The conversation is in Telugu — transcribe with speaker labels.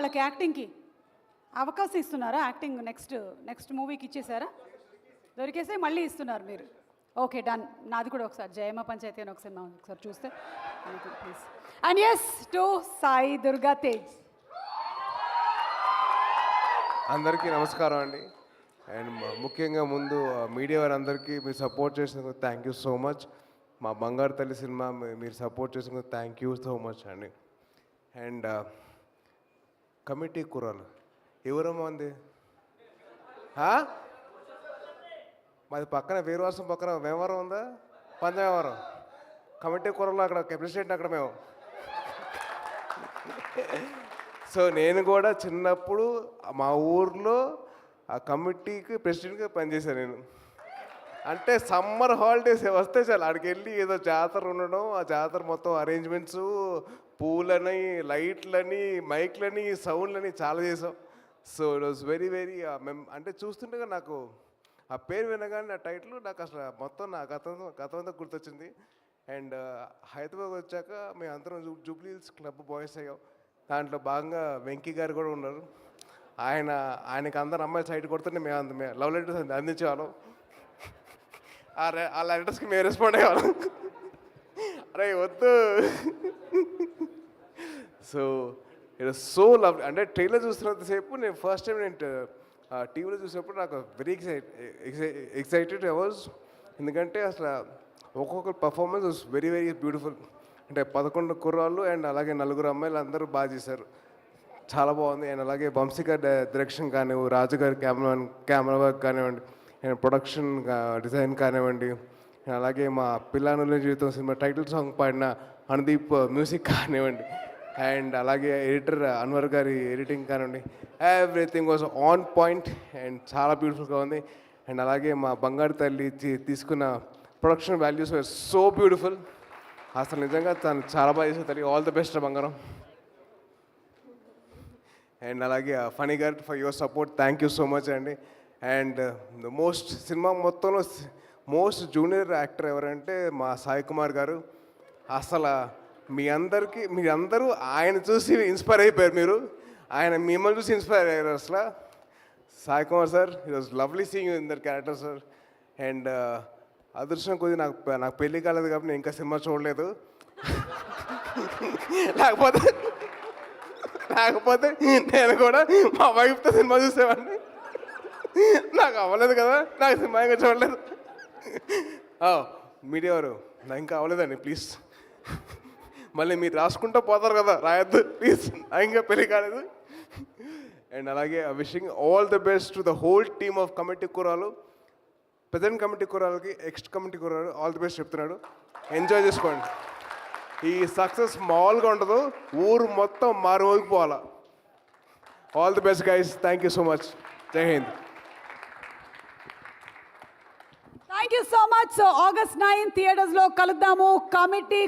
Speaker 1: వాళ్ళకి యాక్టింగ్కి అవకాశం ఇస్తున్నారా? యాక్టింగ్ నెక్స్ట్ మూవీకి ఇచ్చేసారా? దొరికేసే మళ్ళీ ఇస్తున్నారు మీరు. Okay, done. నాది కూడా ఒకసారి జయమ్మ పంచాయతీ అని ఒకసారి చూస్తే please. And yes to Sai Durga Tej.
Speaker 2: అందరికీ నమస్కారం అండి. అండ్ ముఖ్యంగా ముందు మీడియా వారందరికీ మీరు సపోర్ట్ చేసినందుకు థ్యాంక్ యూ సో మచ్. మా బంగారు తల్లి సినిమా మీరు సపోర్ట్ చేసినందుకు థ్యాంక్ యూ సో మచ్ అండి. అండ్ కమిటీ కుర్రాలు ఎవరమ్మా ఉంది? మాది పక్కన వీరవాసం పక్కన వ్యవహారం ఉందా? పంచవ్యవహారం కమిటీ కుర్రలు అక్కడ ప్రెసిడెంట్ అక్కడ మేము. సో నేను కూడా చిన్నప్పుడు మా ఊర్లో ఆ కమిటీకి ప్రెసిడెంట్గా పనిచేశాను నేను. అంటే సమ్మర్ హాలిడేస్ వస్తే చాలు అక్కడికి వెళ్ళి ఏదో జాతర ఉండడం, ఆ జాతర మొత్తం అరేంజ్మెంట్స్, పూలని, లైట్లని, మైక్లని, సౌండ్లని చాలా చేసాం. So it was very very అంటే చూస్తుండగా నాకు ఆ పేరు వినగానే ఆ టైటిల్ నాకు అసలు మొత్తం నా గతం అంతా గుర్తొచ్చింది. అండ్ హైదరాబాద్ వచ్చాక మేము అందరం జూబ్లీ హిల్స్ క్లబ్ బాయ్స్ అయ్యాం. దాంట్లో భాగంగా వెంకీ గారు కూడా ఉన్నారు. ఆయనకి అందరు అమ్మాయిలు సైడ్ కొడుతుంటే మేము లవ్ లెటర్స్ అందించేవాళ్ళం. ఆ లెటర్స్కి మేము రెస్పాండ్ అయ్యేవాళ్ళం. అరే వద్దు. So it was so love. అంటే ట్రైలర్ చూస్తున్నంతసేపు నేను ఫస్ట్ టైం నేను టీవీలో చూసినప్పుడు నాకు వెరీ ఎక్సైటెడ్ ఐ వాజ్. ఎందుకంటే అసలు ఒక్కొక్కరు performance was very very beautiful. అంటే 11 కుర్రాళ్ళు అండ్ అలాగే 4 అమ్మాయిలు అందరూ బాగా చేశారు, చాలా బాగుంది. అండ్ అలాగే వంశీగారి డైరెక్షన్ కానివ్వండి, రాజుగారి కెమెరా వర్క్ కానివ్వండి, అండ్ ప్రొడక్షన్ డిజైన్ కానివ్వండి, అలాగే మా పిల్లానుల జీవితం సినిమా టైటిల్ సాంగ్ పాడిన అనుదీప్ మ్యూజిక్ కానివ్వండి, అండ్ అలాగే ఎడిటర్ అన్వర్ గారి ఎడిటింగ్ కానివ్వండి, everything was on point and చాలా బ్యూటిఫుల్గా ఉంది. అండ్ అలాగే మా బంగారు తల్లి తీసుకున్న production values were so beautiful. అసలు నిజంగా తను చాలా బాగా చేసే తల్లి. ఆల్ ద బెస్ట్ బంగారం. అండ్ అలాగే ఫనీ గారు for your support thank you so much అండి. అండ్ సినిమా మొత్తంలో మోస్ట్ జూనియర్ యాక్టర్ ఎవరంటే మా సాయి కుమార్ గారు. అసలు మీరందరూ ఆయన చూసి ఇన్స్పైర్ అయిపోయారు. ఆయన మిమ్మల్ని చూసి ఇన్స్పైర్ అయ్యారు. అసలు Sai Kumar sir, it was lovely seeing in their character sir. And అదృష్టం కొద్ది నాకు పెళ్ళి కాలేదు కాబట్టి నేను ఇంకా సినిమా చూడలేదు. లేకపోతే నేను కూడా మా వైఫ్తో సినిమా చూసేవాడిని. నాకు అవ్వలేదు కదా, నాకు సినిమా ఇంకా చూడలేదు. మీడియా వారు నాకు ఇంకా అవ్వలేదండి ప్లీజ్. మళ్ళీ మీరు రాసుకుంటూ పోతారు కదా, రాయొద్దు ప్లీజ్, ఇంకా పెళ్ళి కాలేదు. అండ్ అలాగే wishing all the best to the whole team of committee కుర్రాలు. ప్రజెంట్ కమిటీ కుర్రాలకి ఎక్స్ట్ కమిటీ కుర్రాలు ఆల్ ది బెస్ట్ చెప్తున్నాడు. ఎంజాయ్ చేసుకోండి. ఈ సక్సెస్ మామూలుగా ఉండదు, ఊరు మొత్తం మారుమోగిపోవాలా. All the best guys. Thank you so much. Jai Hind.
Speaker 1: Thank you so much. So August 9 థియేటర్స్లో కలుద్దాము. కమిటీ